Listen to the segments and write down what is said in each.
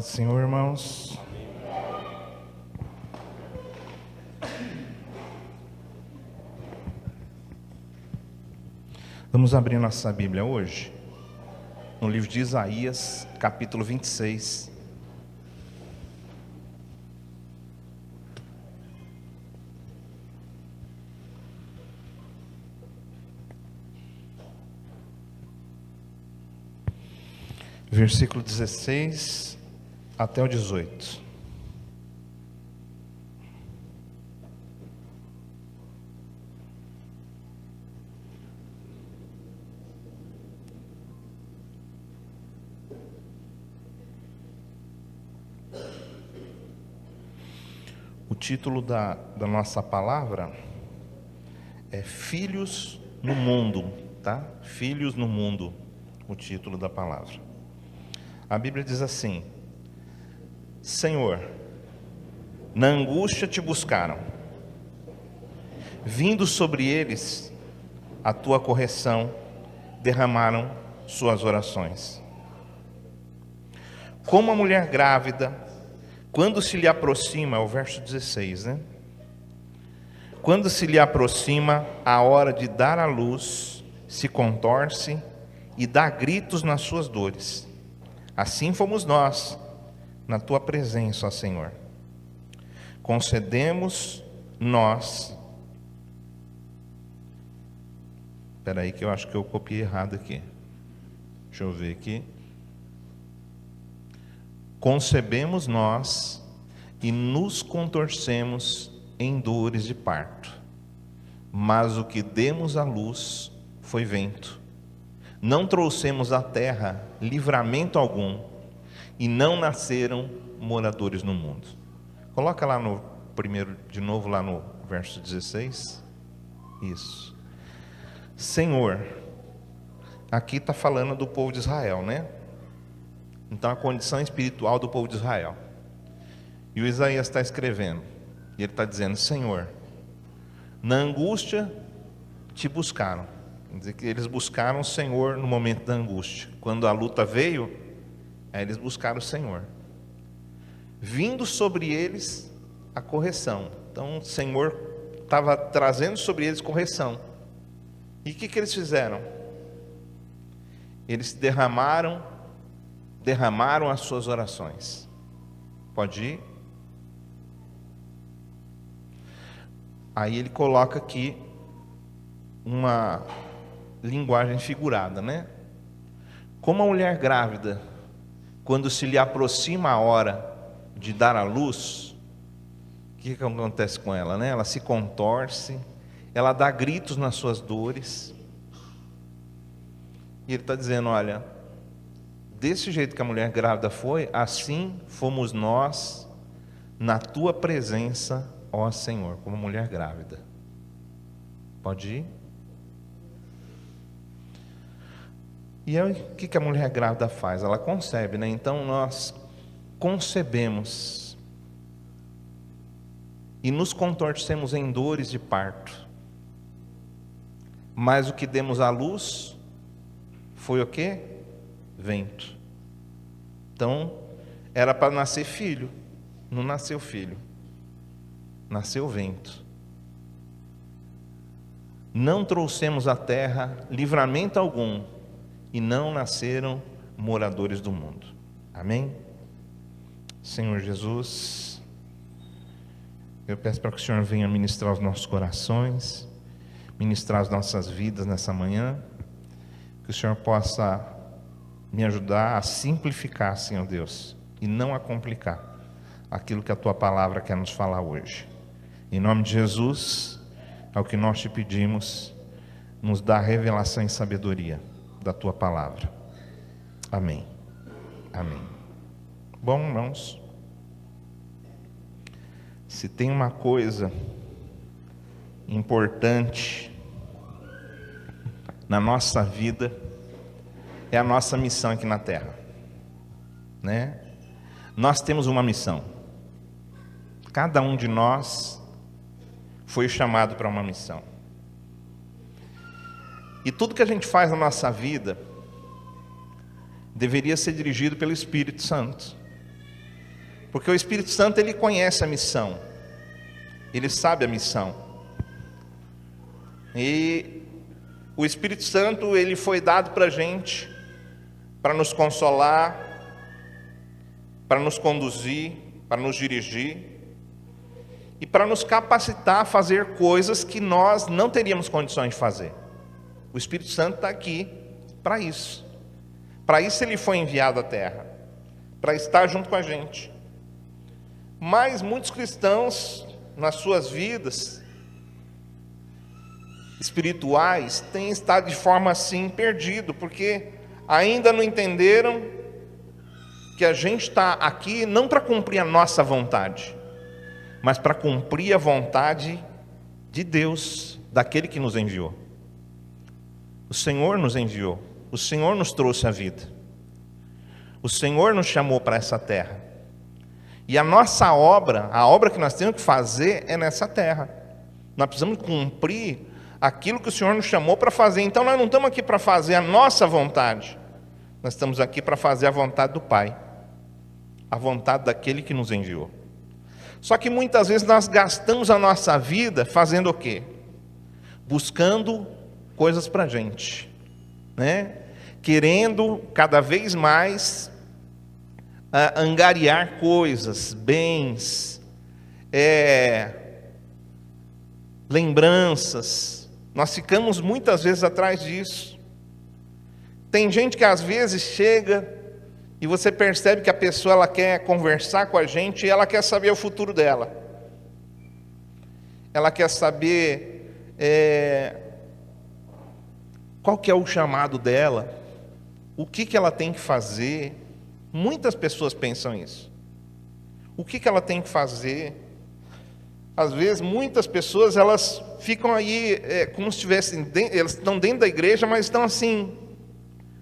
Paz do Senhor, irmãos. Vamos abrir nossa Bíblia hoje, no livro de Isaías, capítulo 26. Versículo 16 até o 18. O título da nossa palavra é Filhos no Mundo, tá? Filhos no Mundo, o título da palavra. A Bíblia diz assim: Senhor, na angústia te buscaram, vindo sobre eles a tua correção, derramaram suas orações. Como a mulher grávida, quando se lhe aproxima, é o verso 16, né? Quando se lhe aproxima a hora de dar à luz, se contorce e dá gritos nas suas dores. Assim fomos nós, na tua presença, ó Senhor. Concedemos nós. Espera aí que eu acho que eu copiei errado aqui. Deixa eu ver aqui. Concebemos nós e nos contorcemos em dores de parto. Mas o que demos à luz foi vento. Não trouxemos à terra livramento algum, e não nasceram moradores no mundo. Coloca lá no primeiro, de novo lá no verso 16. Isso. Senhor, aqui está falando do povo de Israel, né? Então a condição espiritual do povo de Israel. E o Isaías está escrevendo, e ele está dizendo: Senhor, na angústia te buscaram. Quer dizer que eles buscaram o Senhor no momento da angústia. Quando a luta veio, eles buscaram o Senhor. Vindo sobre eles a correção. Então o Senhor estava trazendo sobre eles correção. E o que eles fizeram? Eles derramaram as suas orações. Pode ir? Aí ele coloca aqui uma linguagem figurada, né? Como a mulher grávida, quando se lhe aproxima a hora de dar à luz, o que acontece com ela, né? Ela se contorce, ela dá gritos nas suas dores. E ele está dizendo: olha, desse jeito que a mulher grávida foi, assim fomos nós na tua presença, ó Senhor, como mulher grávida. Pode ir? E aí, o que a mulher grávida faz? Ela concebe, né? Então nós concebemos e nos contorcemos em dores de parto. Mas o que demos à luz foi o quê? Vento. Então era para nascer filho, não nasceu filho, nasceu vento. Não trouxemos à terra livramento algum, e não nasceram moradores do mundo. Amém? Senhor Jesus, eu peço para que o Senhor venha ministrar os nossos corações, ministrar as nossas vidas nessa manhã, que o Senhor possa me ajudar a simplificar, Senhor Deus, e não a complicar aquilo que a Tua palavra quer nos falar hoje. Em nome de Jesus, é o que nós te pedimos, nos dá revelação e sabedoria da tua palavra. Amém. Amém. Bom, irmãos, se tem uma coisa importante na nossa vida, é a nossa missão aqui na terra, né? Nós temos uma missão. Cada um de nós foi chamado para uma missão. E tudo que a gente faz na nossa vida deveria ser dirigido pelo Espírito Santo. Porque o Espírito Santo, ele conhece a missão. Ele sabe a missão. E o Espírito Santo, ele foi dado para a gente, para nos consolar, para nos conduzir, para nos dirigir e para nos capacitar a fazer coisas que nós não teríamos condições de fazer. O Espírito Santo está aqui para isso. Para isso ele foi enviado à terra, para estar junto com a gente. Mas muitos cristãos, nas suas vidas espirituais, têm estado de forma assim perdido, porque ainda não entenderam que a gente está aqui não para cumprir a nossa vontade, mas para cumprir a vontade de Deus, daquele que nos enviou. O Senhor nos enviou, o Senhor nos trouxe a vida, o Senhor nos chamou para essa terra. E a nossa obra, a obra que nós temos que fazer é nessa terra. Nós precisamos cumprir aquilo que o Senhor nos chamou para fazer. Então nós não estamos aqui para fazer a nossa vontade, nós estamos aqui para fazer a vontade do Pai, a vontade daquele que nos enviou. Só que muitas vezes nós gastamos a nossa vida fazendo o quê? Buscando coisas para a gente, né? Querendo cada vez mais angariar coisas, bens, lembranças. Nós ficamos muitas vezes atrás disso. Tem gente que às vezes chega e você percebe que a pessoa ela quer conversar com a gente e ela quer saber o futuro dela. Ela quer saber qual que é o chamado dela, o que ela tem que fazer. Muitas pessoas pensam isso. O que ela tem que fazer? Às vezes, muitas pessoas, elas ficam aí, como se estivessem, elas estão dentro da igreja, mas estão assim,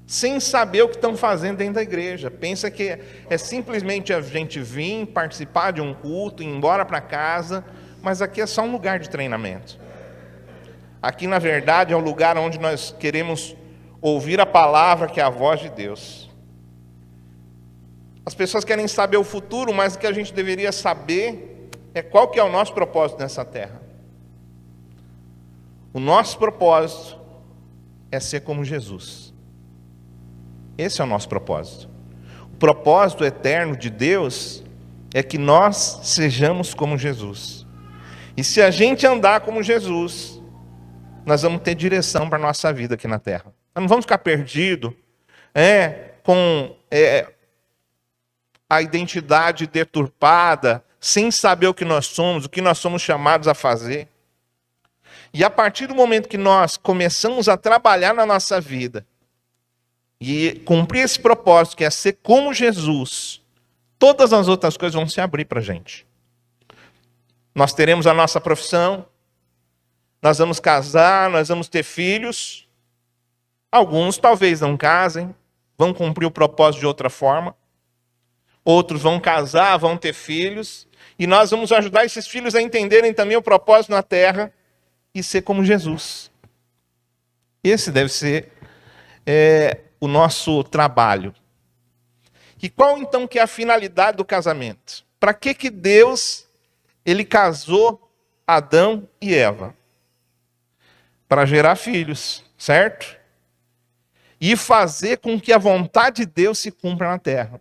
sem saber o que estão fazendo dentro da igreja. Pensa que é simplesmente a gente vir, participar de um culto, ir embora para casa, mas aqui é só um lugar de treinamento. Aqui, na verdade, é o lugar onde nós queremos ouvir a palavra, que é a voz de Deus. As pessoas querem saber o futuro, mas o que a gente deveria saber é qual que é o nosso propósito nessa terra. O nosso propósito é ser como Jesus. Esse é o nosso propósito. O propósito eterno de Deus é que nós sejamos como Jesus. E se a gente andar como Jesus, nós vamos ter direção para a nossa vida aqui na terra. Nós não vamos ficar perdidos com a identidade deturpada, sem saber o que nós somos chamados a fazer. E a partir do momento que nós começamos a trabalhar na nossa vida e cumprir esse propósito, que é ser como Jesus, todas as outras coisas vão se abrir para a gente. Nós teremos a nossa profissão, nós vamos casar, nós vamos ter filhos. Alguns talvez não casem, vão cumprir o propósito de outra forma. Outros vão casar, vão ter filhos, e nós vamos ajudar esses filhos a entenderem também o propósito na terra e ser como Jesus. Esse deve ser o nosso trabalho. E qual então que é a finalidade do casamento? Para que Deus ele casou Adão e Eva? Para gerar filhos, certo? E fazer com que a vontade de Deus se cumpra na terra.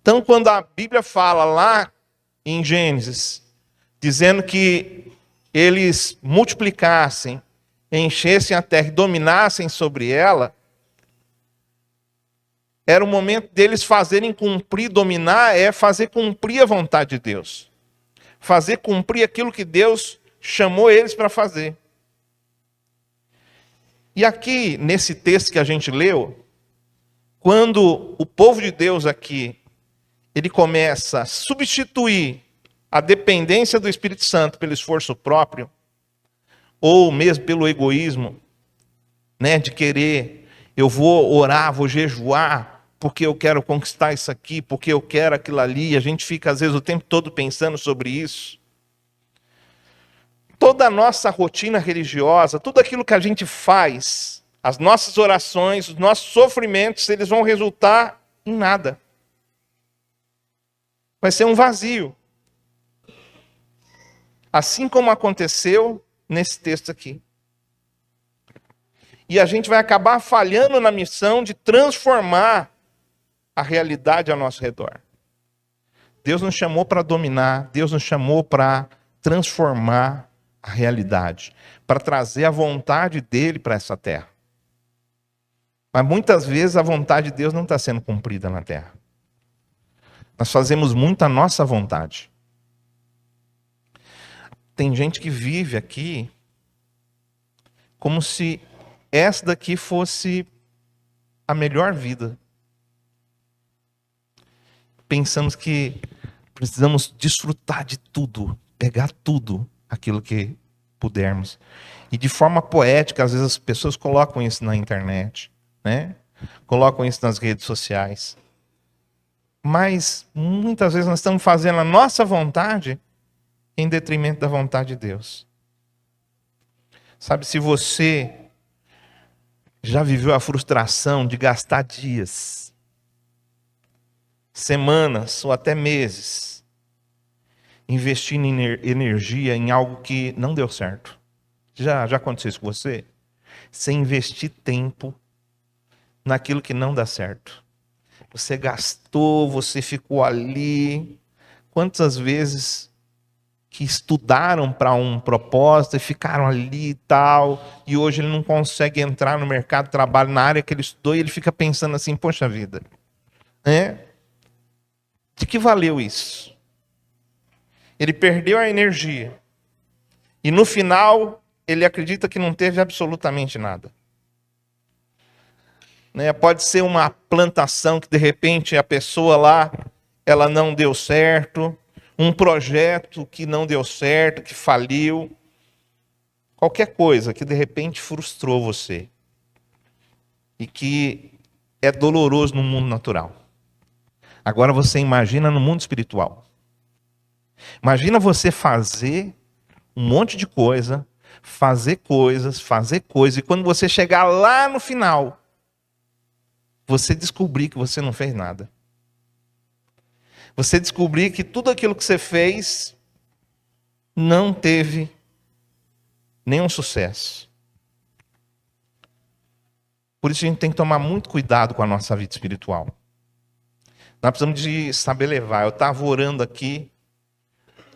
Então, quando a Bíblia fala lá em Gênesis, dizendo que eles multiplicassem, enchessem a terra e dominassem sobre ela, era o momento deles fazerem cumprir, dominar, é fazer cumprir a vontade de Deus. Fazer cumprir aquilo que Deus chamou eles para fazer. E aqui, nesse texto que a gente leu, quando o povo de Deus aqui, ele começa a substituir a dependência do Espírito Santo pelo esforço próprio, ou mesmo pelo egoísmo, de querer, eu vou orar, vou jejuar, porque eu quero conquistar isso aqui, porque eu quero aquilo ali, a gente fica às vezes o tempo todo pensando sobre isso. Toda a nossa rotina religiosa, tudo aquilo que a gente faz, as nossas orações, os nossos sofrimentos, eles vão resultar em nada. Vai ser um vazio. Assim como aconteceu nesse texto aqui. E a gente vai acabar falhando na missão de transformar a realidade ao nosso redor. Deus nos chamou para dominar, Deus nos chamou para transformar a realidade, para trazer a vontade dele para essa terra. Mas muitas vezes a vontade de Deus não está sendo cumprida na terra. Nós fazemos muito a nossa vontade. Tem gente que vive aqui como se essa daqui fosse a melhor vida. Pensamos que precisamos desfrutar de tudo, pegar tudo aquilo que pudermos. E de forma poética, às vezes as pessoas colocam isso na internet, né? Colocam isso nas redes sociais. Mas muitas vezes nós estamos fazendo a nossa vontade em detrimento da vontade de Deus. Sabe, se você já viveu a frustração de gastar dias, semanas ou até meses investindo em energia em algo que não deu certo. Já aconteceu isso com você? Você investir tempo naquilo que não dá certo. Você gastou, você ficou ali. Quantas vezes que estudaram para um propósito e ficaram ali e tal, e hoje ele não consegue entrar no mercado de trabalho na área que ele estudou e ele fica pensando assim, poxa vida, né? De que valeu isso? Ele perdeu a energia. E no final, ele acredita que não teve absolutamente nada. Né? Pode ser uma plantação que de repente a pessoa lá, ela não deu certo. Um projeto que não deu certo, que faliu. Qualquer coisa que de repente frustrou você. E que é doloroso no mundo natural. Agora você imagina no mundo espiritual. Imagina você fazer um monte de coisa, fazer coisas, e quando você chegar lá no final, você descobrir que você não fez nada. Você descobrir que tudo aquilo que você fez não teve nenhum sucesso. Por isso a gente tem que tomar muito cuidado com a nossa vida espiritual. Nós precisamos de saber levar. Eu estava orando aqui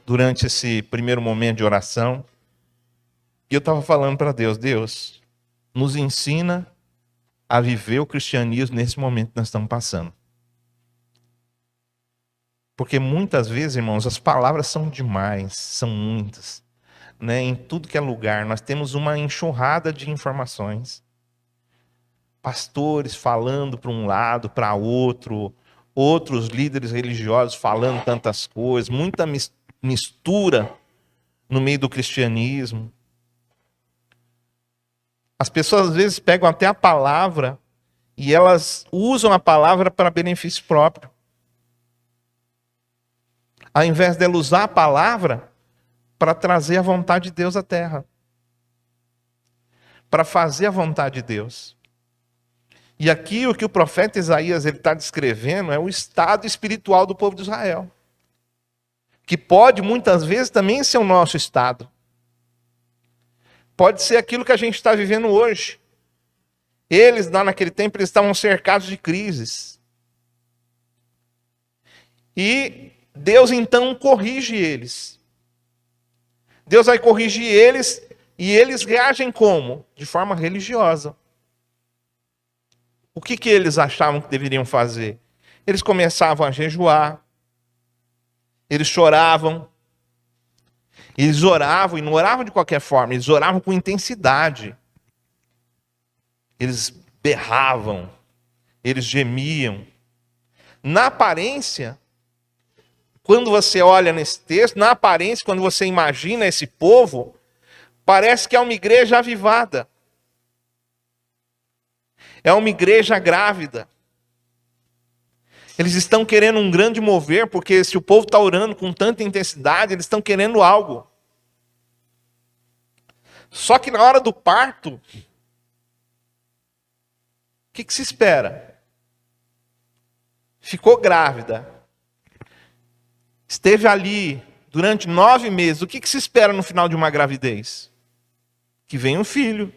durante esse primeiro momento de oração e eu estava falando para Deus, Deus, nos ensina a viver o cristianismo nesse momento que nós estamos passando. Porque muitas vezes, irmãos, as palavras são demais, são muitas. Né? Em tudo que é lugar, nós temos uma enxurrada de informações. Pastores falando para um lado, para outro, outros líderes religiosos falando tantas coisas, muita mistura no meio do cristianismo. As pessoas às vezes pegam até a palavra e elas usam a palavra para benefício próprio. Ao invés dela usar a palavra para trazer a vontade de Deus à terra. Para fazer a vontade de Deus. E aqui o que o profeta Isaías está descrevendo é o estado espiritual do povo de Israel. Que pode muitas vezes também ser o nosso estado. Pode ser aquilo que a gente está vivendo hoje. Eles, lá naquele tempo, eles estavam cercados de crises. E Deus então corrige eles. Deus vai corrigir eles e eles reagem como? De forma religiosa. O que eles achavam que deveriam fazer? Eles começavam a jejuar, eles choravam, eles oravam, e não oravam de qualquer forma, eles oravam com intensidade. Eles berravam, eles gemiam. Na aparência, quando você olha nesse texto, na aparência, quando você imagina esse povo, parece que é uma igreja avivada. É uma igreja grávida. Eles estão querendo um grande mover, porque se o povo está orando com tanta intensidade, eles estão querendo algo. Só que na hora do parto, o que se espera? Ficou grávida. esteve ali durante 9 meses, o que se espera no final de uma gravidez? Que venha um filho.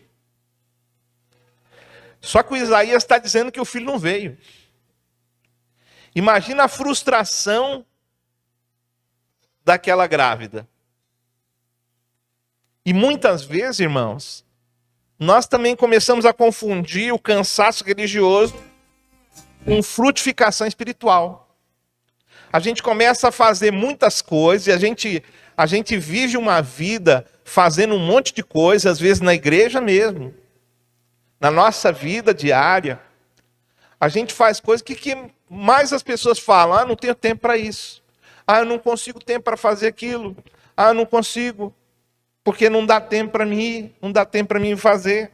Só que o Isaías está dizendo que o filho não veio. Imagina a frustração daquela grávida. E muitas vezes, irmãos, nós também começamos a confundir o cansaço religioso com frutificação espiritual. A gente começa a fazer muitas coisas e a gente vive uma vida fazendo um monte de coisas, às vezes na igreja mesmo, na nossa vida diária. A gente faz coisas que mais as pessoas falam: ah, não tenho tempo para isso. Ah, eu não consigo tempo para fazer aquilo. Ah, eu não consigo, porque não dá tempo para mim ir, não dá tempo para mim fazer.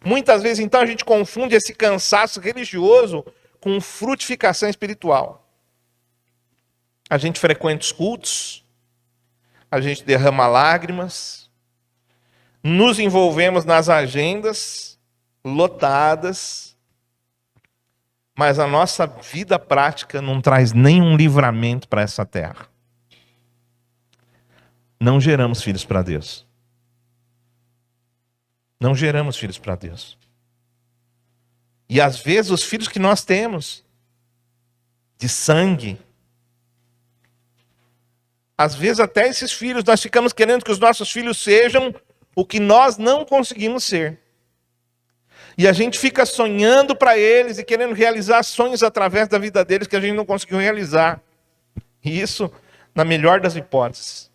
Muitas vezes, então, a gente confunde esse cansaço religioso com frutificação espiritual. A gente frequenta os cultos, a gente derrama lágrimas, nos envolvemos nas agendas lotadas, mas a nossa vida prática não traz nenhum livramento para essa terra. Não geramos filhos para Deus. Não geramos filhos para Deus. E às vezes os filhos que nós temos, de sangue, às vezes até esses filhos, nós ficamos querendo que os nossos filhos sejam o que nós não conseguimos ser. E a gente fica sonhando para eles e querendo realizar sonhos através da vida deles que a gente não conseguiu realizar. E isso na melhor das hipóteses.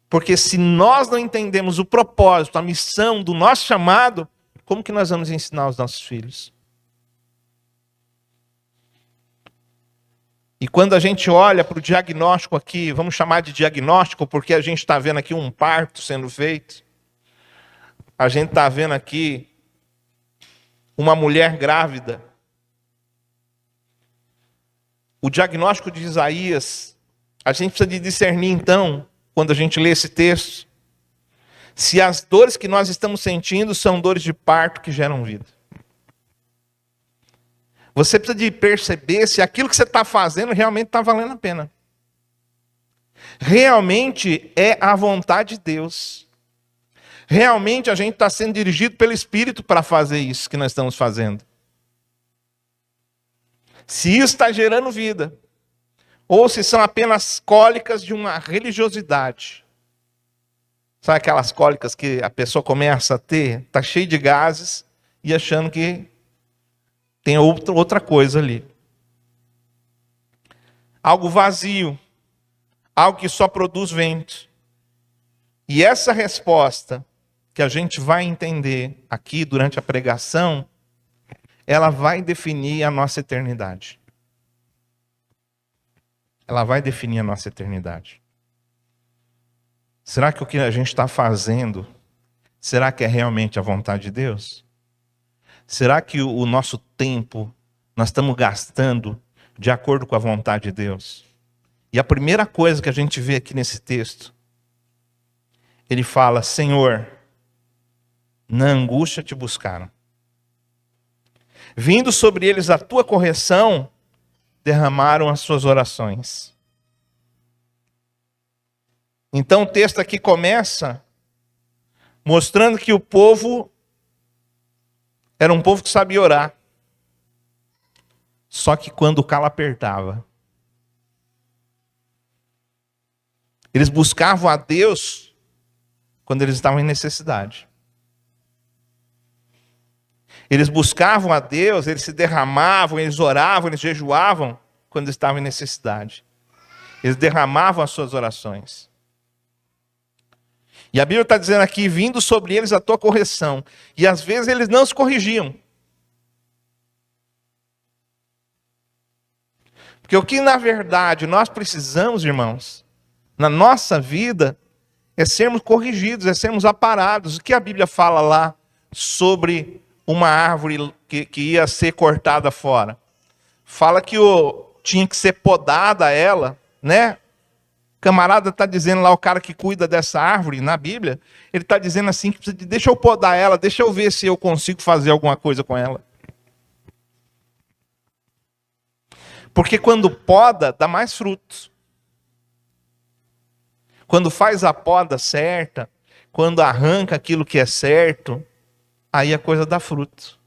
Porque se nós não entendemos o propósito, a missão do nosso chamado, como que nós vamos ensinar os nossos filhos? E quando a gente olha para o diagnóstico aqui, vamos chamar de diagnóstico, porque a gente está vendo aqui um parto sendo feito. A gente está vendo aqui uma mulher grávida. O diagnóstico de Isaías, a gente precisa de discernir então, quando a gente lê esse texto, se as dores que nós estamos sentindo são dores de parto que geram vida. Você precisa de perceber se aquilo que você está fazendo realmente está valendo a pena. Realmente é a vontade de Deus. Realmente a gente está sendo dirigido pelo Espírito para fazer isso que nós estamos fazendo. Se isso está gerando vida, ou se são apenas cólicas de uma religiosidade. Sabe aquelas cólicas que a pessoa começa a ter, está cheio de gases e achando que tem outra coisa ali. Algo vazio, algo que só produz vento. E essa resposta que a gente vai entender aqui durante a pregação, ela vai definir a nossa eternidade. Ela vai definir a nossa eternidade. Será que o que a gente está fazendo, será que é realmente a vontade de Deus? Será que o nosso tempo nós estamos gastando de acordo com a vontade de Deus? E a primeira coisa que a gente vê aqui nesse texto, ele fala: Senhor, na angústia te buscaram. Vindo sobre eles a tua correção, derramaram as suas orações. Então o texto aqui começa mostrando que o povo era um povo que sabia orar. Só que quando o calo apertava, eles buscavam a Deus quando eles estavam em necessidade. Eles buscavam a Deus, eles se derramavam, eles oravam, eles jejuavam quando estavam em necessidade. Eles derramavam as suas orações. E a Bíblia está dizendo aqui, vindo sobre eles a tua correção. E às vezes eles não se corrigiam. Porque o que na verdade nós precisamos, irmãos, na nossa vida, é sermos corrigidos, é sermos aparados. O que a Bíblia fala lá sobre uma árvore que ia ser cortada fora? Fala que tinha que ser podada ela, né? O camarada está dizendo lá, o cara que cuida dessa árvore, na Bíblia, ele está dizendo assim, que deixa eu podar ela, deixa eu ver se eu consigo fazer alguma coisa com ela. Porque quando poda, dá mais frutos. Quando faz a poda certa, quando arranca aquilo que é certo, aí a coisa dá fruto.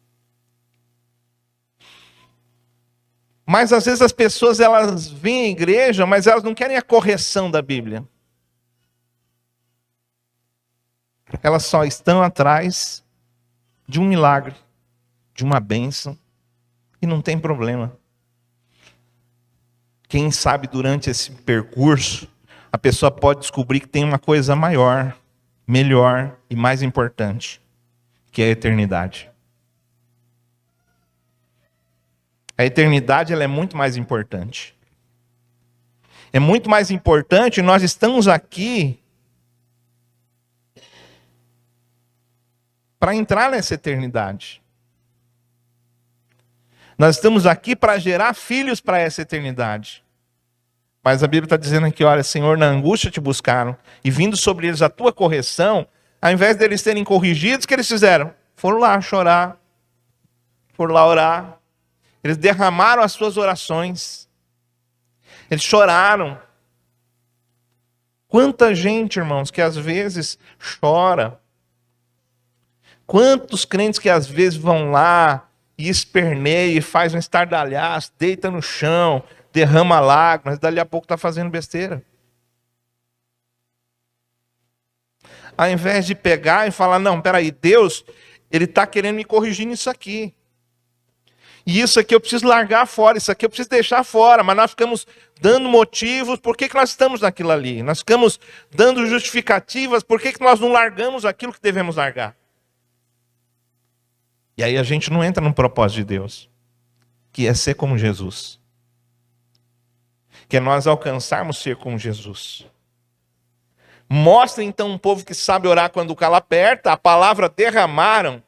Mas às vezes as pessoas elas vêm à igreja, mas elas não querem a correção da Bíblia. Elas só estão atrás de um milagre, de uma bênção, e não tem problema. Quem sabe durante esse percurso, a pessoa pode descobrir que tem uma coisa maior, melhor e mais importante, que é a eternidade. A eternidade ela é muito mais importante. É muito mais importante, nós estamos aqui para entrar nessa eternidade. Nós estamos aqui para gerar filhos para essa eternidade. Mas a Bíblia está dizendo aqui, olha, Senhor, na angústia te buscaram, e vindo sobre eles a tua correção, ao invés deles serem corrigidos, o que eles fizeram? Foram lá chorar, foram lá orar, eles derramaram as suas orações, eles choraram. Quanta gente, irmãos, que às vezes chora, quantos crentes que às vezes vão lá e esperneiam, e faz um estardalhaço, deita no chão, derrama lágrimas, dali a pouco está fazendo besteira. Ao invés de pegar e falar, não, peraí, Deus, Ele está querendo me corrigir nisso aqui. E isso aqui eu preciso largar fora, isso aqui eu preciso deixar fora, mas nós ficamos dando motivos, por que nós estamos naquilo ali? Nós ficamos dando justificativas, por que nós não largamos aquilo que devemos largar? E aí a gente não entra no propósito de Deus, que é ser como Jesus. Que é nós alcançarmos ser como Jesus. Mostra então um povo que sabe orar quando o calo aperta, a palavra derramaram,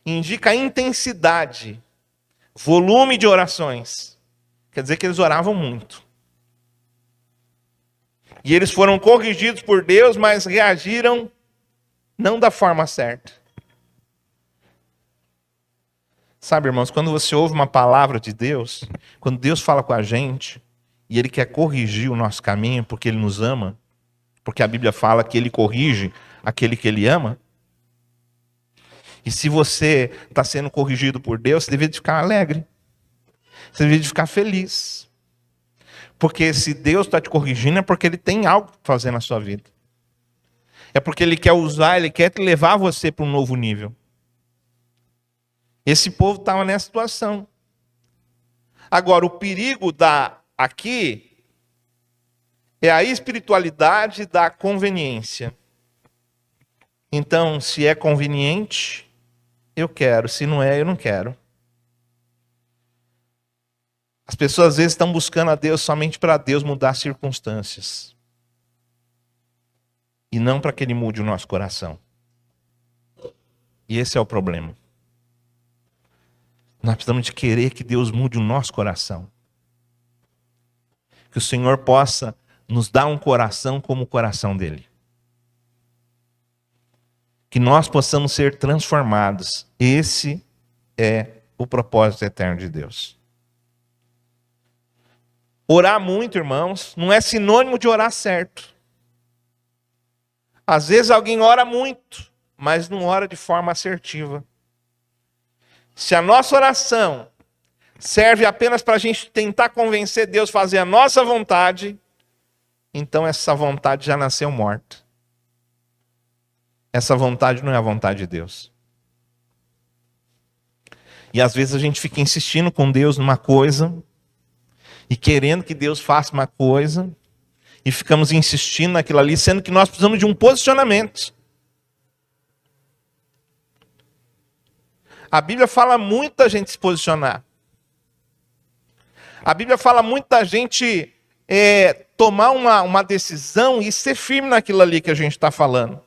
indica a intensidade, volume de orações. Quer dizer que eles oravam muito. E eles foram corrigidos por Deus, mas reagiram não da forma certa. Sabe, irmãos, quando você ouve uma palavra de Deus, quando Deus fala com a gente, e Ele quer corrigir o nosso caminho, porque Ele nos ama, porque a Bíblia fala que Ele corrige aquele que Ele ama. E se você está sendo corrigido por Deus, você deveria ficar alegre. Você deveria ficar feliz. Porque se Deus está te corrigindo, é porque Ele tem algo para fazer na sua vida. É porque Ele quer usar, Ele quer te levar você para um novo nível. Esse povo estava nessa situação. Agora, o perigo aqui é a espiritualidade da conveniência. Então, se é conveniente, eu quero. Se não é, eu não quero. As pessoas às vezes estão buscando a Deus somente para Deus mudar as circunstâncias. E não para que Ele mude o nosso coração. E esse é o problema. Nós precisamos de querer que Deus mude o nosso coração. Que o Senhor possa nos dar um coração como o coração dele. Que nós possamos ser transformados. Esse é o propósito eterno de Deus. Orar muito, irmãos, não é sinônimo de orar certo. Às vezes alguém ora muito, mas não ora de forma assertiva. Se a nossa oração serve apenas para a gente tentar convencer Deus a fazer a nossa vontade, então essa vontade já nasceu morta. Essa vontade não é a vontade de Deus. E às vezes a gente fica insistindo com Deus numa coisa, e querendo que Deus faça uma coisa, e ficamos insistindo naquilo ali, sendo que nós precisamos de um posicionamento. A Bíblia fala muito da gente se posicionar. A Bíblia fala muito da gente tomar uma decisão e ser firme naquilo ali que a gente está falando.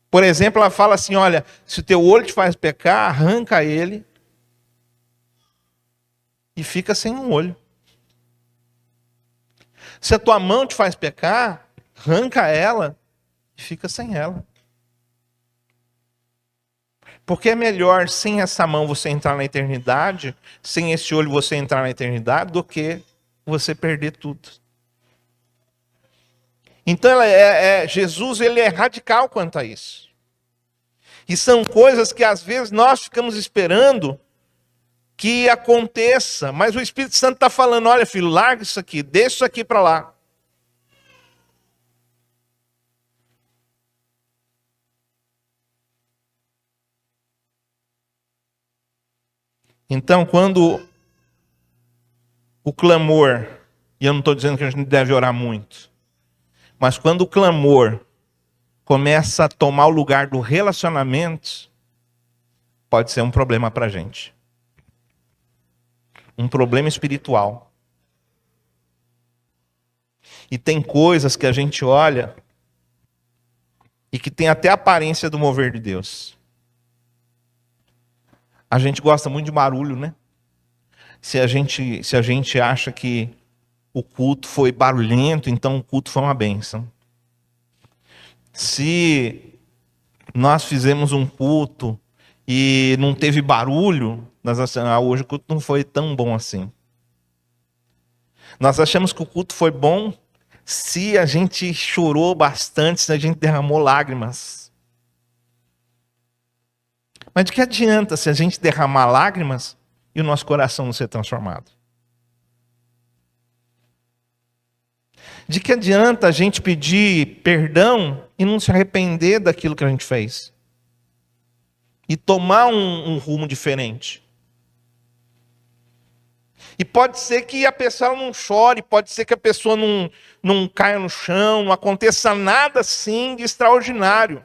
Por exemplo, ela fala assim, olha, se o teu olho te faz pecar, arranca ele e fica sem um olho. Se a tua mão te faz pecar, arranca ela e fica sem ela. Porque é melhor sem essa mão você entrar na eternidade, sem esse olho você entrar na eternidade, do que você perder tudo. Então Jesus ele é radical quanto a isso. E são coisas que às vezes nós ficamos esperando que aconteça, mas o Espírito Santo está falando, olha filho, larga isso aqui, deixa isso aqui para lá. Então, quando o clamor, e eu não estou dizendo que a gente deve orar muito, mas quando o clamor começa a tomar o lugar do relacionamento, pode ser um problema para a gente. Um problema espiritual. E tem coisas que a gente olha e que tem até a aparência do mover de Deus. A gente gosta muito de barulho, né? Se a gente acha que o culto foi barulhento, então o culto foi uma bênção. Se nós fizemos um culto e não teve barulho, nós achamos, hoje o culto não foi tão bom assim. Nós achamos que o culto foi bom se a gente chorou bastante, se a gente derramou lágrimas. Mas de que adianta se a gente derramar lágrimas e o nosso coração não ser transformado? De que adianta a gente pedir perdão e não se arrepender daquilo que a gente fez? E tomar um rumo diferente? E pode ser que a pessoa não chore, pode ser que a pessoa não caia no chão, não aconteça nada assim de extraordinário.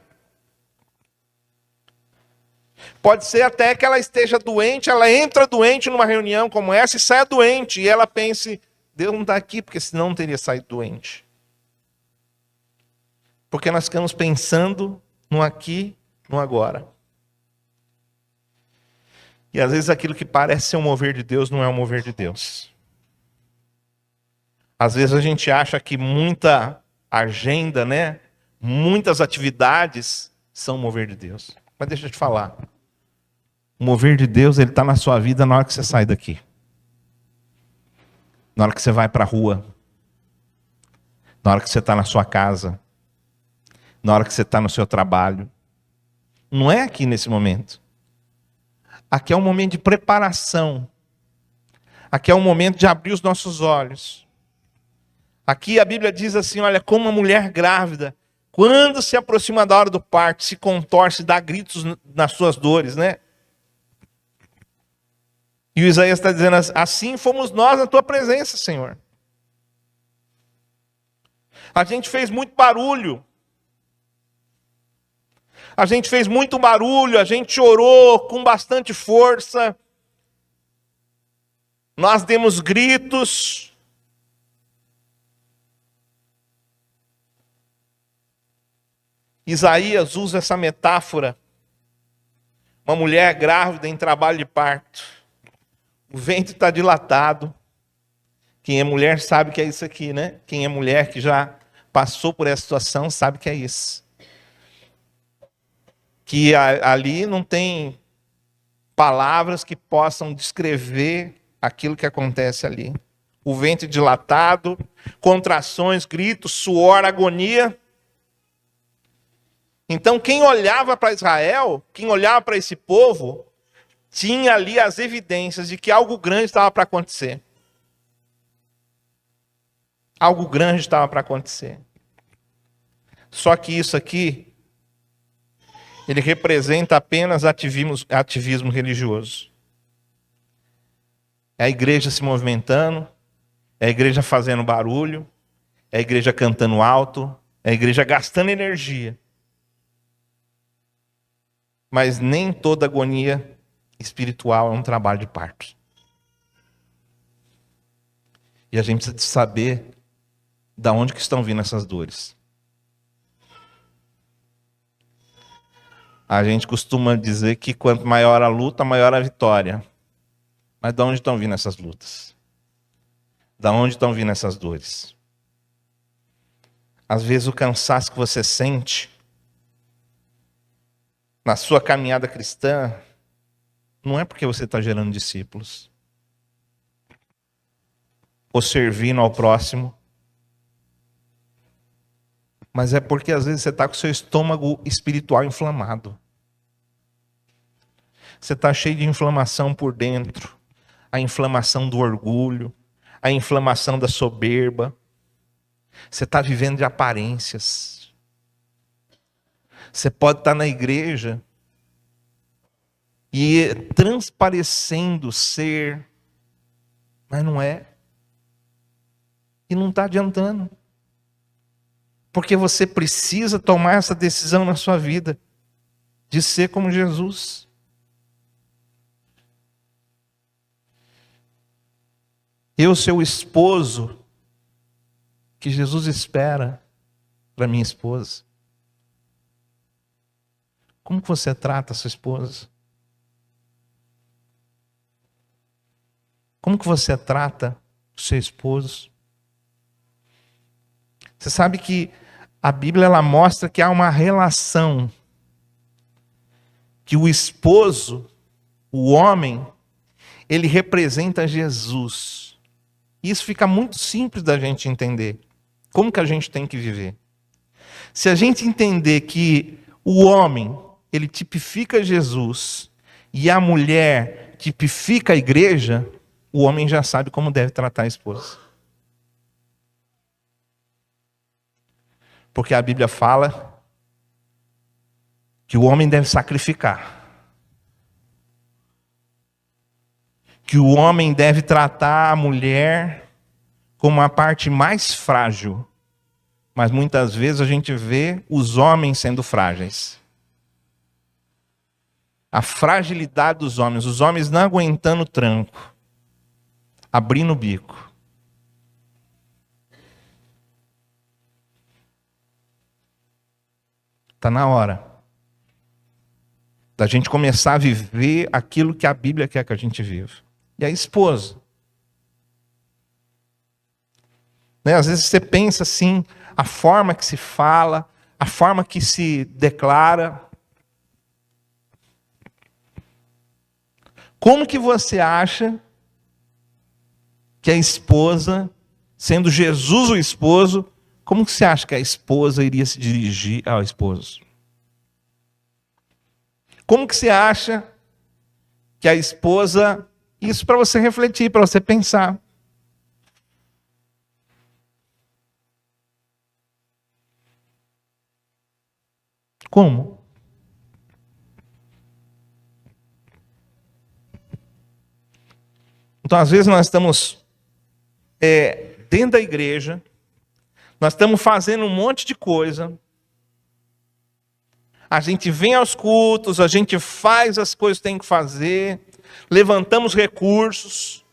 Pode ser até que ela esteja doente, ela entra doente numa reunião como essa e saia doente. E ela pense, Deus não está aqui, porque senão não teria saído doente. Porque nós ficamos pensando no aqui, no agora. E às vezes aquilo que parece ser um mover de Deus não é um mover de Deus. Às vezes a gente acha que muita agenda, né? Muitas atividades são mover de Deus. Mas deixa eu te falar. O mover de Deus, ele está na sua vida na hora que você sai daqui. Na hora que você vai para a rua. Na hora que você está na sua casa. Na hora que você está no seu trabalho. Não é aqui nesse momento. Aqui é um momento de preparação. Aqui é um momento de abrir os nossos olhos. Aqui a Bíblia diz assim, olha, como uma mulher grávida, quando se aproxima da hora do parto, se contorce, dá gritos nas suas dores, né? E o Isaías está dizendo, assim fomos nós na tua presença, Senhor. A gente fez muito barulho. A gente fez muito barulho, a gente chorou com bastante força. Nós demos gritos. Isaías usa essa metáfora. Uma mulher grávida em trabalho de parto. O ventre está dilatado. Quem é mulher sabe que é isso aqui, né? Quem é mulher que já passou por essa situação sabe que é isso. Que ali não tem palavras que possam descrever aquilo que acontece ali. O ventre dilatado, contrações, gritos, suor, agonia. Então quem olhava para Israel, quem olhava para esse povo, tinha ali as evidências de que algo grande estava para acontecer. Algo grande estava para acontecer. Só que isso aqui, ele representa apenas ativismo religioso. É a igreja se movimentando, é a igreja fazendo barulho, é a igreja cantando alto, é a igreja gastando energia. Mas nem toda agonia espiritual é um trabalho de parto. E a gente precisa saber de onde que estão vindo essas dores. A gente costuma dizer que quanto maior a luta, maior a vitória. Mas de onde estão vindo essas lutas? De onde estão vindo essas dores? Às vezes o cansaço que você sente na sua caminhada cristã, não é porque você está gerando discípulos, ou servindo ao próximo, mas é porque às vezes você está com o seu estômago espiritual inflamado. Você está cheio de inflamação por dentro. A inflamação do orgulho, a inflamação da soberba. Você está vivendo de aparências. Você pode estar na igreja e transparecendo ser, mas não é. E não está adiantando. Porque você precisa tomar essa decisão na sua vida de ser como Jesus. Eu ser o esposo que Jesus espera para minha esposa. Como que você trata a sua esposa? Como que você trata o seu esposo? Você sabe que a Bíblia ela mostra que há uma relação que o esposo, o homem, ele representa Jesus. Isso fica muito simples da gente entender. Como que a gente tem que viver? Se a gente entender que o homem, ele tipifica Jesus e a mulher tipifica a igreja, o homem já sabe como deve tratar a esposa. Porque a Bíblia fala que o homem deve sacrificar. Que o homem deve tratar a mulher como a parte mais frágil. Mas muitas vezes a gente vê os homens sendo frágeis. A fragilidade dos homens, os homens não aguentando o tranco, abrindo o bico. Está na hora da gente começar a viver aquilo que a Bíblia quer que a gente viva. E a esposa. Né? Às vezes você pensa assim, a forma que se fala, a forma que se declara. Como que você acha que a esposa, sendo Jesus o esposo, como que você acha que a esposa iria se dirigir ao esposo? Como que você acha que a esposa... Isso para você refletir, para você pensar. Como? Então, às vezes nós estamos dentro da igreja, nós estamos fazendo um monte de coisa, a gente vem aos cultos, a gente faz as coisas que tem que fazer, levantamos recursos.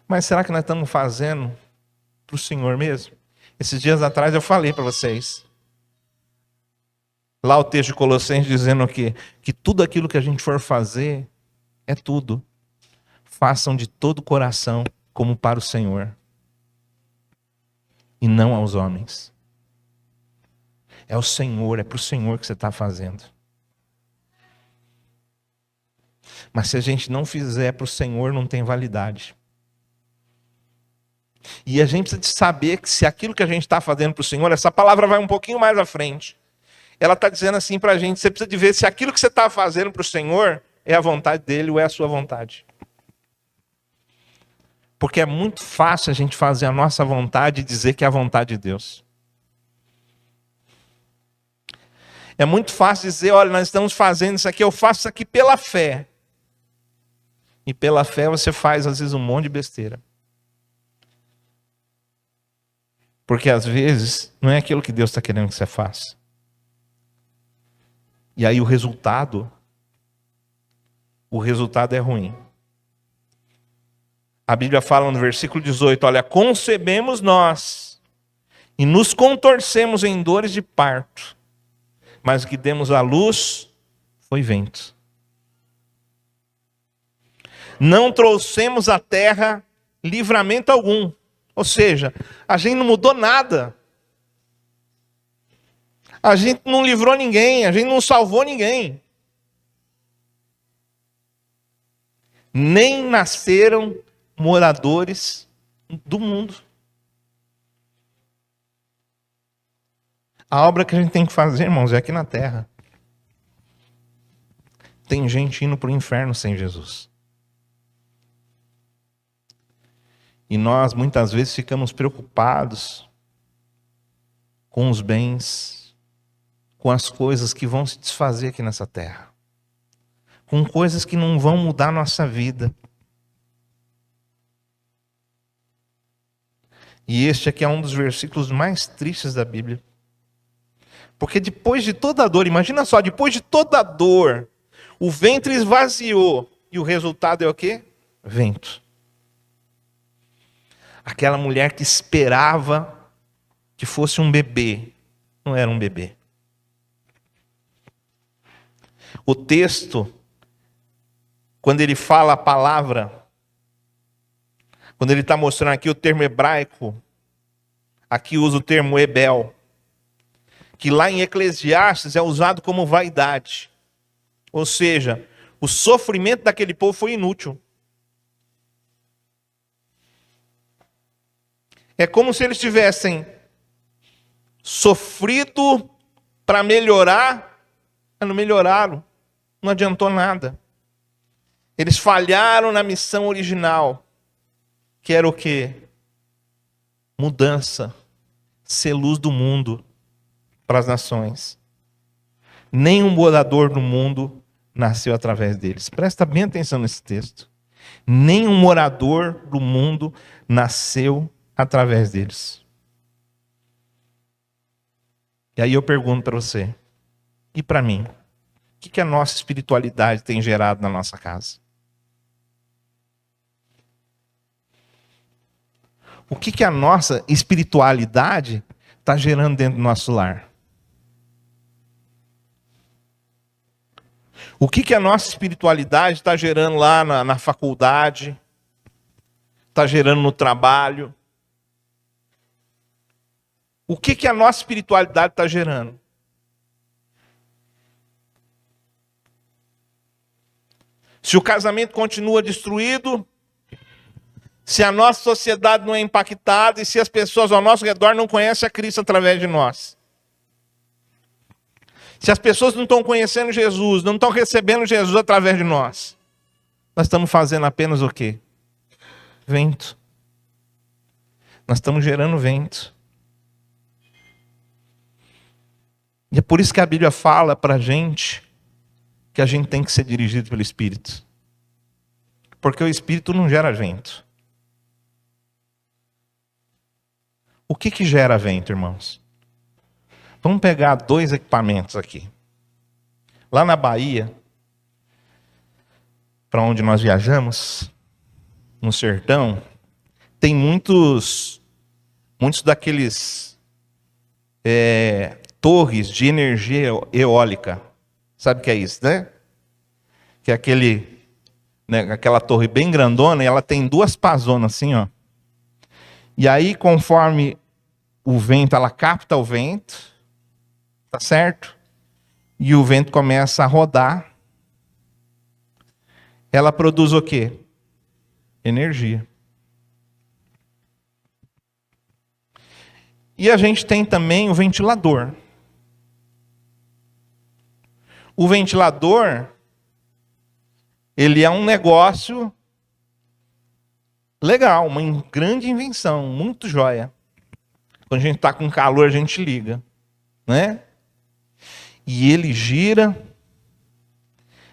Mas será que nós estamos fazendo para o Senhor mesmo? Esses dias atrás eu falei para vocês. Lá o texto de Colossenses dizendo o quê? Que tudo aquilo que a gente for fazer, é tudo. Façam de todo o coração como para o Senhor. E não aos homens. É o Senhor, é para o Senhor que você está fazendo. Mas se a gente não fizer para o Senhor, não tem validade. E a gente precisa saber que se aquilo que a gente está fazendo para o Senhor, essa palavra vai um pouquinho mais à frente. Ela está dizendo assim para a gente, você precisa de ver se aquilo que você está fazendo para o Senhor é a vontade dele ou é a sua vontade. Porque é muito fácil a gente fazer a nossa vontade e dizer que é a vontade de Deus. É muito fácil dizer, olha, nós estamos fazendo isso aqui, eu faço isso aqui pela fé. E pela fé você faz, às vezes, um monte de besteira. Porque, às vezes, não é aquilo que Deus está querendo que você faça. E aí o resultado é ruim. A Bíblia fala no versículo 18, olha, concebemos nós e nos contorcemos em dores de parto, mas o que demos à luz foi vento. Não trouxemos à terra livramento algum. Ou seja, a gente não mudou nada. A gente não livrou ninguém, a gente não salvou ninguém. Nem nasceram moradores do mundo. A obra que a gente tem que fazer, irmãos, é aqui na terra. Tem gente indo para o inferno sem Jesus. E nós, muitas vezes, ficamos preocupados com os bens, com as coisas que vão se desfazer aqui nessa terra, com coisas que não vão mudar a nossa vida. E este aqui é um dos versículos mais tristes da Bíblia. Porque depois de toda a dor, imagina só, depois de toda a dor, o ventre esvaziou. E o resultado é o quê? Vento. Aquela mulher que esperava que fosse um bebê, não era um bebê. O texto, quando ele fala a palavra, quando ele está mostrando aqui o termo hebraico, aqui usa o termo ebel, que lá em Eclesiastes é usado como vaidade. Ou seja, o sofrimento daquele povo foi inútil. É como se eles tivessem sofrido para melhorar, mas não melhoraram. Não adiantou nada. Eles falharam na missão original, que era o quê? Mudança, ser luz do mundo para as nações. Nenhum morador do mundo nasceu através deles. Presta bem atenção nesse texto. Nenhum morador do mundo nasceu através deles. E aí eu pergunto para você, e para mim, o que a nossa espiritualidade tem gerado na nossa casa? O que a nossa espiritualidade está gerando dentro do nosso lar? O que a nossa espiritualidade está gerando lá na faculdade? Está gerando no trabalho? O que a nossa espiritualidade está gerando? Se o casamento continua destruído, se a nossa sociedade não é impactada e se as pessoas ao nosso redor não conhecem a Cristo através de nós. Se as pessoas não estão conhecendo Jesus, não estão recebendo Jesus através de nós, nós estamos fazendo apenas o quê? Vento. Nós estamos gerando vento. E é por isso que a Bíblia fala para a gente que a gente tem que ser dirigido pelo Espírito. Porque o Espírito não gera vento. O que gera vento, irmãos? Vamos pegar 2 equipamentos aqui. Lá na Bahia, para onde nós viajamos, no sertão, tem muitos daqueles torres de energia eólica. Sabe o que é isso, né? Que é aquela torre bem grandona e ela tem 2 pazonas assim, ó. E aí, conforme o vento, ela capta o vento, tá certo? E o vento começa a rodar. Ela produz o quê? Energia. E a gente tem também o ventilador. O ventilador, ele é um negócio legal, uma grande invenção, muito joia. Quando a gente está com calor, a gente liga, né? E ele gira,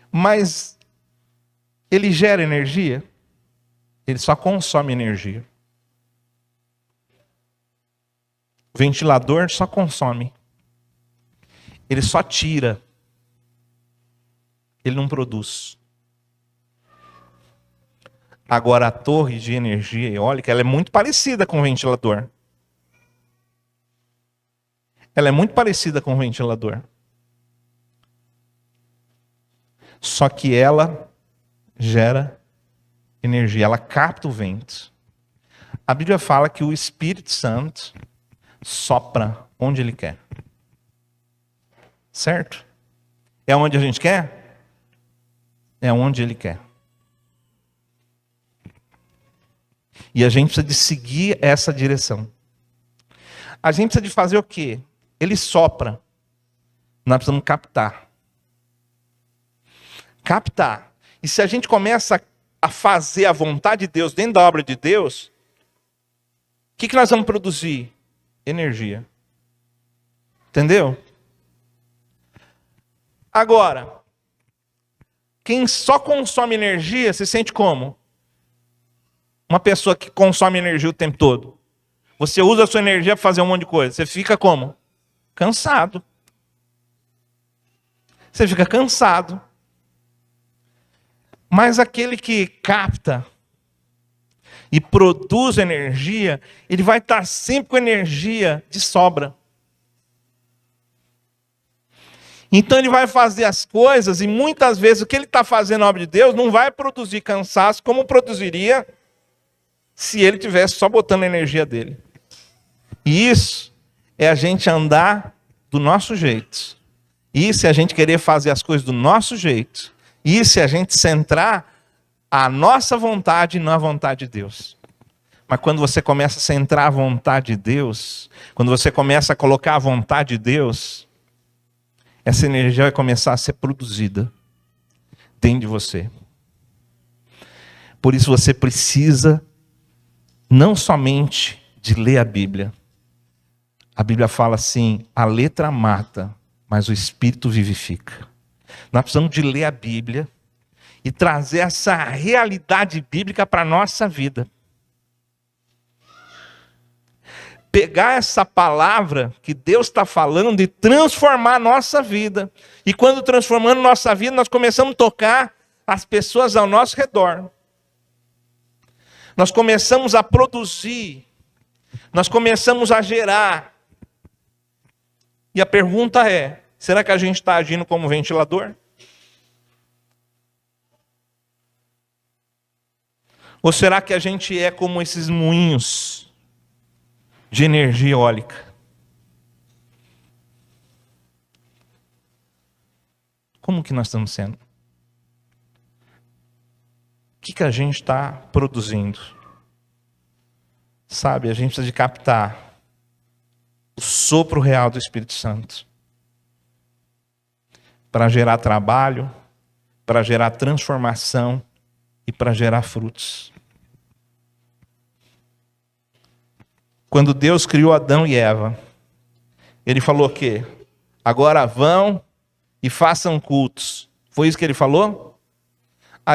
mas ele gera energia? Ele só consome energia. O ventilador só consome. Ele só tira. Ele não produz. Agora, a torre de energia eólica, ela é muito parecida com o ventilador. Ela é muito parecida com o ventilador. Só que ela gera energia, ela capta o vento. A Bíblia fala que o Espírito Santo sopra onde ele quer. Certo? É onde a gente quer? É onde Ele quer. E a gente precisa de seguir essa direção. A gente precisa de fazer o quê? Ele sopra. Nós precisamos captar. Captar. E se a gente começa a fazer a vontade de Deus dentro da obra de Deus, o que nós vamos produzir? Energia. Entendeu? Agora, quem só consome energia se sente como? Uma pessoa que consome energia o tempo todo. Você usa a sua energia para fazer um monte de coisa. Você fica como? Cansado. Você fica cansado. Mas aquele que capta e produz energia, ele vai estar sempre com energia de sobra. Então ele vai fazer as coisas e muitas vezes o que ele está fazendo na obra de Deus não vai produzir cansaço como produziria se ele tivesse só botando a energia dele. E isso é a gente andar do nosso jeito. Isso é a gente querer fazer as coisas do nosso jeito. Isso é a gente centrar a nossa vontade na vontade de Deus. Mas quando você começa a centrar a vontade de Deus, quando você começa a colocar a vontade de Deus, essa energia vai começar a ser produzida dentro de você. Por isso você precisa não somente de ler a Bíblia. A Bíblia fala assim, a letra mata, mas o Espírito vivifica. Nós precisamos de ler a Bíblia e trazer essa realidade bíblica para a nossa vida. Pegar essa palavra que Deus está falando e transformar a nossa vida. E quando transformando nossa vida, nós começamos a tocar as pessoas ao nosso redor. Nós começamos a produzir. Nós começamos a gerar. E a pergunta é, será que a gente está agindo como ventilador? Ou será que a gente é como esses moinhos de energia eólica? Como que nós estamos sendo? O que a gente está produzindo? Sabe, a gente precisa de captar o sopro real do Espírito Santo para gerar trabalho, para gerar transformação e para gerar frutos. Quando Deus criou Adão e Eva, Ele falou o quê? Agora vão e façam cultos. Foi isso que Ele falou?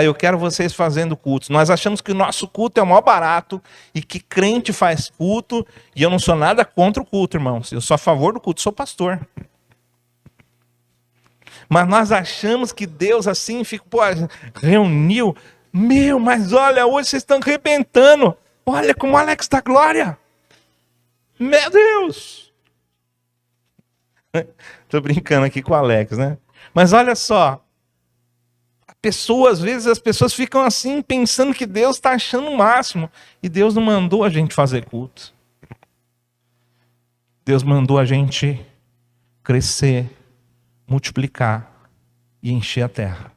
Eu quero vocês fazendo cultos. Nós achamos que o nosso culto é o maior barato e que crente faz culto. E eu não sou nada contra o culto, irmãos. Eu sou a favor do culto, sou pastor. Mas nós achamos que Deus assim fica, reuniu. Mas olha, hoje vocês estão arrebentando. Olha como o Alex dá glória. Meu Deus. Estou brincando aqui com o Alex, né? Mas olha só. Às vezes as pessoas ficam assim, pensando que Deus está achando o máximo. E Deus não mandou a gente fazer culto. Deus mandou a gente crescer, multiplicar e encher a terra.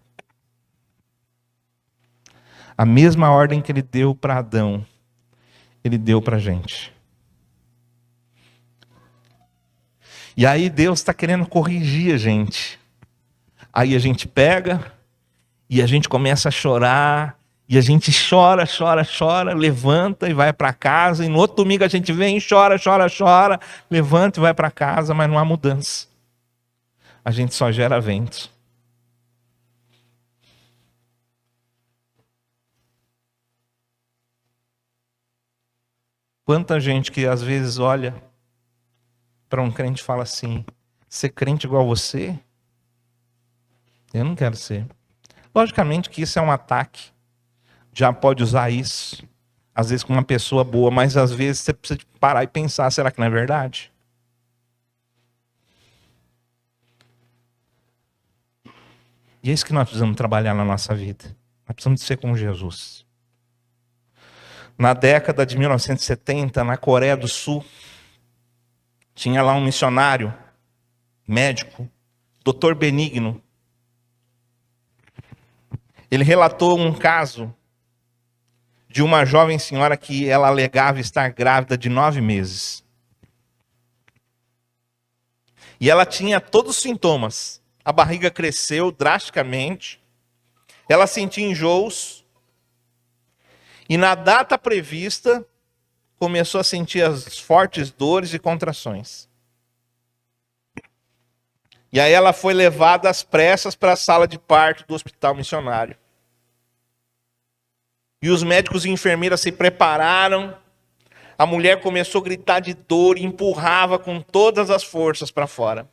A mesma ordem que Ele deu para Adão, Ele deu para a gente. E aí Deus está querendo corrigir a gente. Aí a gente pega e a gente começa a chorar. E a gente chora, levanta e vai para casa. E no outro domingo a gente vem, chora, levanta e vai para casa, mas não há mudança. A gente só gera vento. Quanta gente que às vezes olha para um crente e fala assim, ser crente igual você? Eu não quero ser. Logicamente que isso é um ataque. Já pode usar isso, às vezes com uma pessoa boa, mas às vezes você precisa parar e pensar, será que não é verdade? E é isso que nós precisamos trabalhar na nossa vida. Nós precisamos ser como Jesus. Na década de 1970, na Coreia do Sul, tinha lá um missionário, médico, Dr. Benigno, ele relatou um caso de uma jovem senhora que ela alegava estar grávida de 9 meses. E ela tinha todos os sintomas. A barriga cresceu drasticamente, ela sentia enjoos, e na data prevista, começou a sentir as fortes dores e contrações. E aí ela foi levada às pressas para a sala de parto do hospital missionário. E os médicos e enfermeiras se prepararam. A mulher começou a gritar de dor e empurrava com todas as forças para fora.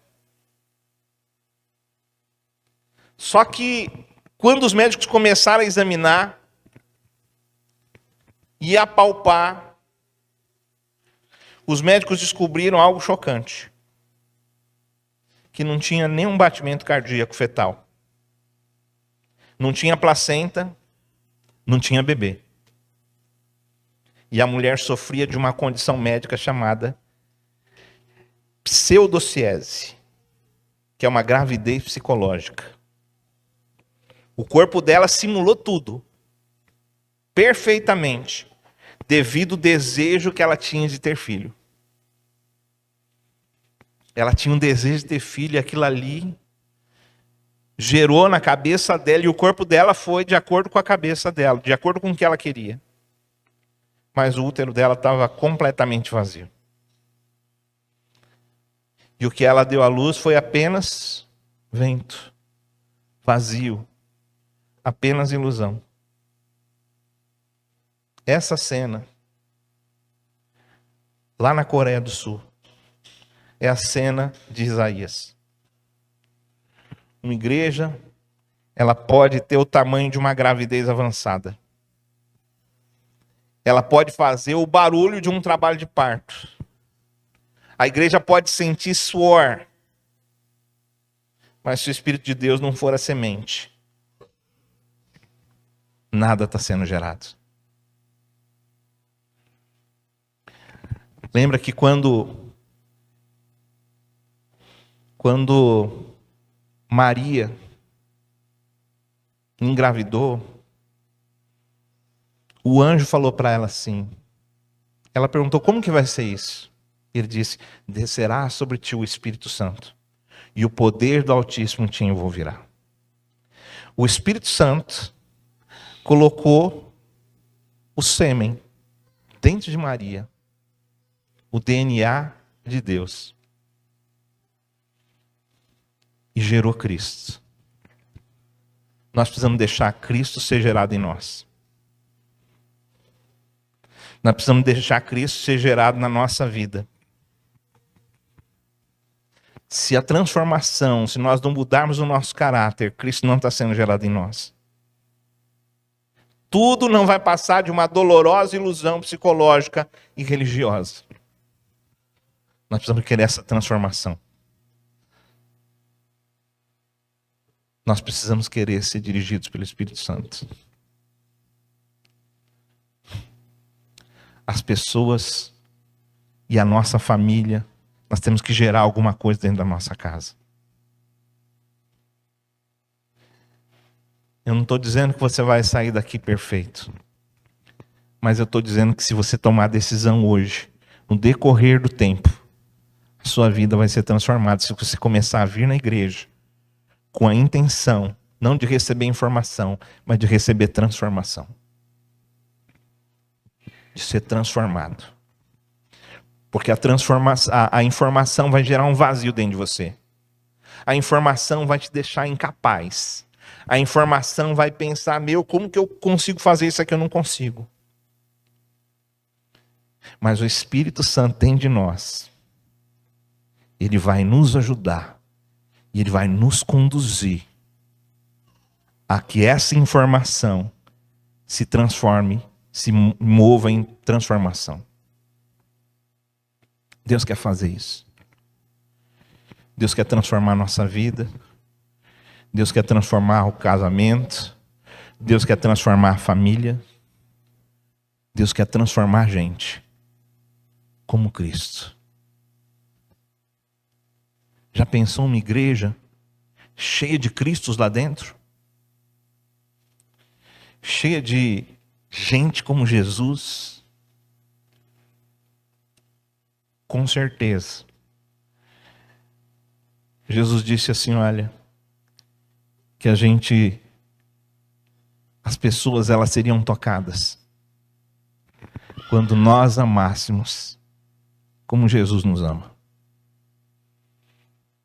Só que quando os médicos começaram a examinar e a palpar, os médicos descobriram algo chocante. Que não tinha nenhum batimento cardíaco fetal. Não tinha placenta, não tinha bebê. E a mulher sofria de uma condição médica chamada pseudociese, que é uma gravidez psicológica. O corpo dela simulou tudo, perfeitamente, devido ao desejo que ela tinha de ter filho. Ela tinha um desejo de ter filho, e aquilo ali gerou na cabeça dela, e o corpo dela foi de acordo com a cabeça dela, de acordo com o que ela queria. Mas o útero dela estava completamente vazio. E o que ela deu à luz foi apenas vento, vazio, apenas ilusão. Essa cena, lá na Coreia do Sul, é a cena de Isaías. Uma igreja, ela pode ter o tamanho de uma gravidez avançada. Ela pode fazer o barulho de um trabalho de parto. A igreja pode sentir suor. Mas se o Espírito de Deus não for a semente, nada está sendo gerado. Lembra que quando Maria engravidou, o anjo falou para ela assim, ela perguntou, como que vai ser isso? Ele disse, descerá sobre ti o Espírito Santo, e o poder do Altíssimo te envolverá. O Espírito Santo colocou o sêmen dentro de Maria, o DNA de Deus, e gerou Cristo. Nós precisamos deixar Cristo ser gerado em nós. Nós precisamos deixar Cristo ser gerado na nossa vida. Se a transformação, se nós não mudarmos o nosso caráter, Cristo não está sendo gerado em nós. Tudo não vai passar de uma dolorosa ilusão psicológica e religiosa. Nós precisamos querer essa transformação. Nós precisamos querer ser dirigidos pelo Espírito Santo. As pessoas e a nossa família, nós temos que gerar alguma coisa dentro da nossa casa. Eu não estou dizendo que você vai sair daqui perfeito. Mas eu estou dizendo que se você tomar a decisão hoje, no decorrer do tempo, a sua vida vai ser transformada. Se você começar a vir na igreja com a intenção, não de receber informação, mas de receber transformação. De ser transformado. Porque a informação vai gerar um vazio dentro de você. A informação vai te deixar incapaz. A informação vai pensar, como que eu consigo fazer isso aqui? Eu não consigo. Mas o Espírito Santo dentro de nós, ele vai nos ajudar. E ele vai nos conduzir a que essa informação se transforme, se mova em transformação. Deus quer fazer isso. Deus quer transformar a nossa vida. Deus quer transformar o casamento. Deus quer transformar a família. Deus quer transformar a gente como Cristo. Já pensou uma igreja cheia de Cristos lá dentro, cheia de gente como Jesus, com certeza. Jesus disse assim, olha, que as pessoas elas seriam tocadas quando nós amássemos como Jesus nos ama.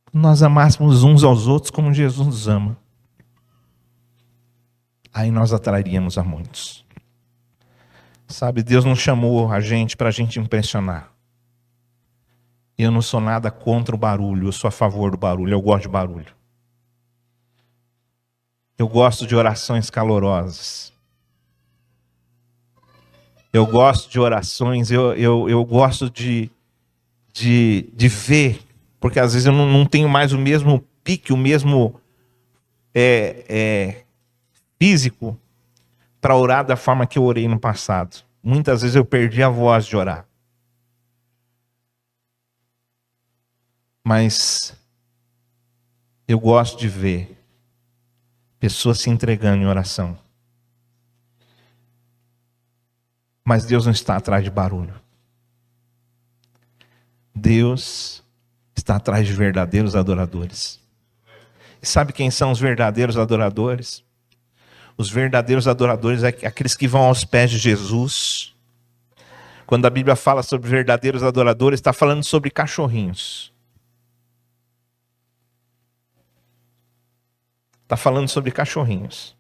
Quando nós amássemos uns aos outros como Jesus nos ama, aí nós atrairíamos a muitos. Sabe, Deus não chamou a gente para a gente impressionar. Eu não sou nada contra o barulho, eu sou a favor do barulho, eu gosto de barulho. Eu gosto de orações calorosas. Eu gosto de orações, eu gosto de ver, porque às vezes eu não tenho mais o mesmo pique, o mesmo físico para orar da forma que eu orei no passado. Muitas vezes eu perdi a voz de orar. Mas eu gosto de ver pessoas se entregando em oração. Mas Deus não está atrás de barulho. Deus está atrás de verdadeiros adoradores. E sabe quem são os verdadeiros adoradores? Os verdadeiros adoradores é aqueles que vão aos pés de Jesus. Quando a Bíblia fala sobre verdadeiros adoradores, está falando sobre cachorrinhos. Está falando sobre cachorrinhos.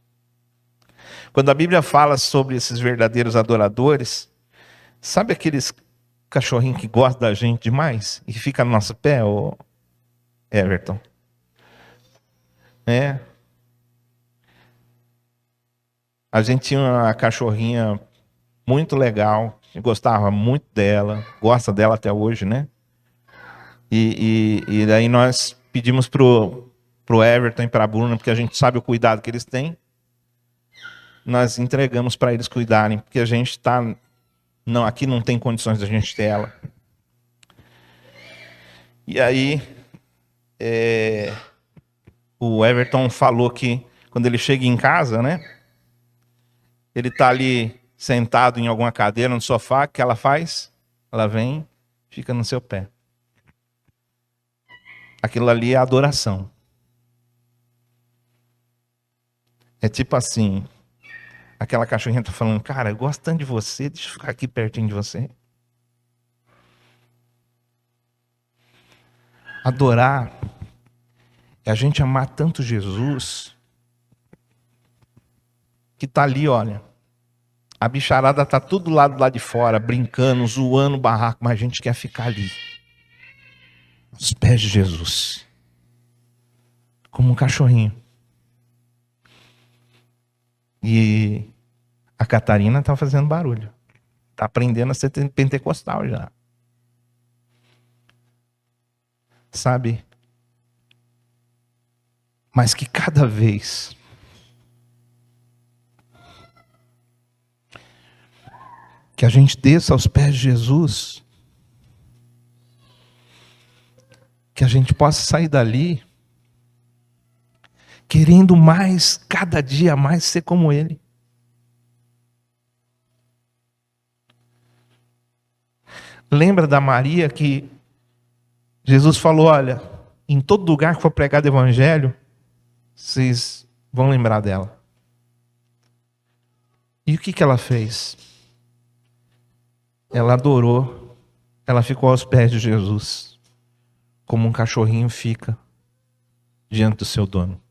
Quando a Bíblia fala sobre esses verdadeiros adoradores, sabe aqueles cachorrinhos que gostam da gente demais e que fica no nosso pé, ô Everton? A gente tinha uma cachorrinha muito legal, eu gostava muito dela, gosta dela até hoje, né? E daí nós pedimos pro Everton e para a Bruna, porque a gente sabe o cuidado que eles têm. Nós entregamos para eles cuidarem, porque a gente está... Não, aqui não tem condições da gente ter ela. E aí, o Everton falou que quando ele chega em casa, né? Ele está ali sentado em alguma cadeira, no sofá, o que ela faz? Ela vem, fica no seu pé. Aquilo ali é adoração. É tipo assim... Aquela cachorrinha está falando, cara, eu gosto tanto de você, deixa eu ficar aqui pertinho de você. Adorar é a gente amar tanto Jesus que está ali, olha. A bicharada está tudo lá do lado de fora, brincando, zoando o barraco, mas a gente quer ficar ali. Aos pés de Jesus. Como um cachorrinho. E a Catarina está fazendo barulho. Está aprendendo a ser pentecostal já. Sabe? Mas que cada vez que a gente desça aos pés de Jesus, que a gente possa sair dali querendo mais, cada dia mais ser como Ele. Lembra da Maria que Jesus falou, olha, em todo lugar que for pregado o evangelho, vocês vão lembrar dela. E o que ela fez? Ela adorou, ela ficou aos pés de Jesus, como um cachorrinho fica diante do seu dono.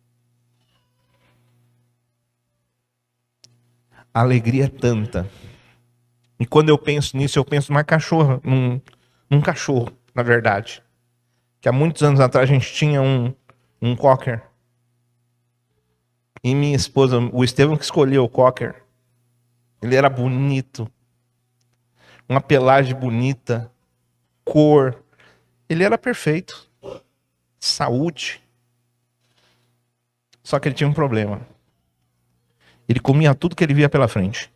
A alegria é tanta. E quando eu penso nisso, eu penso numa cachorra, num cachorro, na verdade. Que há muitos anos atrás a gente tinha um cocker. E minha esposa, o Estevão que escolheu o cocker. Ele era bonito. Uma pelagem bonita. Cor. Ele era perfeito. Saúde. Só que ele tinha um problema. Ele comia tudo que ele via pela frente.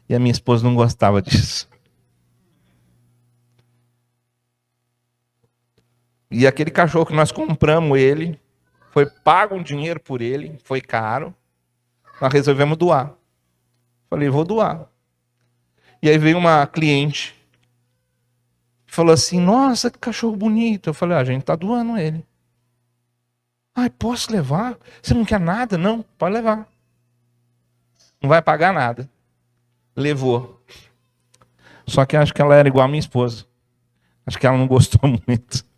E a minha esposa não gostava disso. E aquele cachorro que nós compramos ele, Foi pago um dinheiro por ele, foi caro. Nós resolvemos doar. Falei, vou doar. E aí veio uma cliente. Falou assim, nossa, que cachorro bonito. Eu falei, a gente tá doando ele. Ai, posso levar? Você não quer nada? Não, pode levar. Não vai pagar nada. Levou. Só que acho que ela era igual a minha esposa. Acho que ela não gostou muito.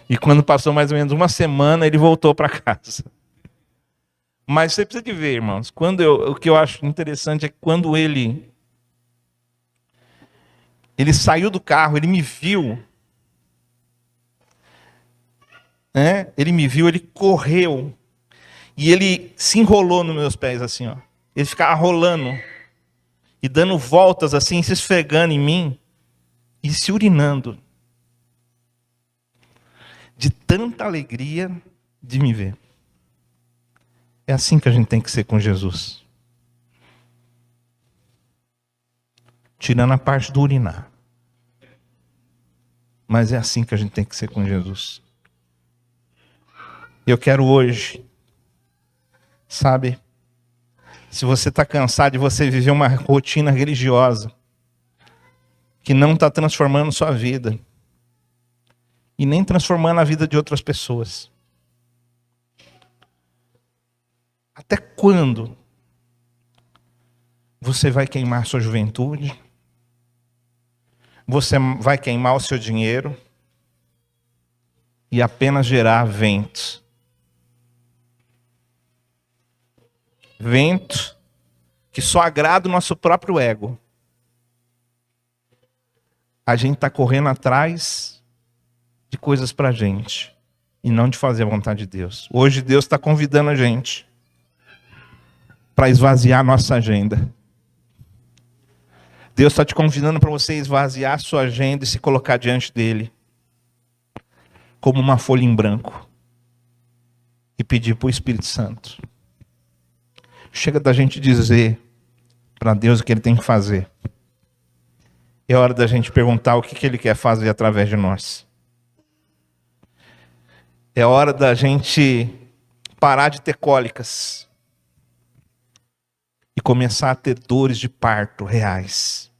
E quando passou mais ou menos uma semana, ele voltou para casa. Mas você precisa de ver, irmãos. O que eu acho interessante é que quando ele saiu do carro, ele me viu. Ele me viu, ele correu. E ele se enrolou nos meus pés assim, ó. Ele ficava rolando e dando voltas assim, se esfregando em mim e se urinando. De tanta alegria de me ver. É assim que a gente tem que ser com Jesus. Tirando a parte do urinar. Mas é assim que a gente tem que ser com Jesus. Eu quero hoje, sabe, se você está cansado de você viver uma rotina religiosa que não está transformando sua vida e nem transformando a vida de outras pessoas. Até quando você vai queimar sua juventude? Você vai queimar o seu dinheiro e apenas gerar vento. Vento que só agrada o nosso próprio ego. A gente está correndo atrás de coisas para a gente e não de fazer a vontade de Deus. Hoje Deus está convidando a gente para esvaziar a nossa agenda. Deus está te convidando para você esvaziar a sua agenda e se colocar diante dele como uma folha em branco e pedir para o Espírito Santo. Chega da gente dizer para Deus o que ele tem que fazer. É hora da gente perguntar o que ele quer fazer através de nós. É hora da gente parar de ter cólicas e começar a ter dores de parto reais.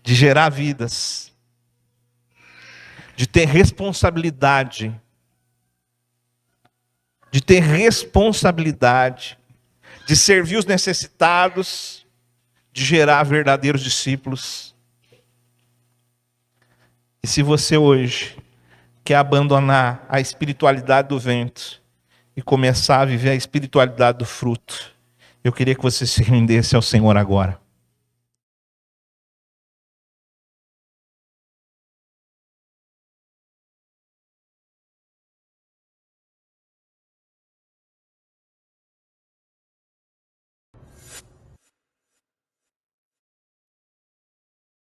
De gerar vidas. De ter responsabilidade. De ter responsabilidade. De servir os necessitados. De gerar verdadeiros discípulos. E se você hoje quer abandonar a espiritualidade do vento e começar a viver a espiritualidade do fruto, eu queria que você se rendesse ao Senhor agora.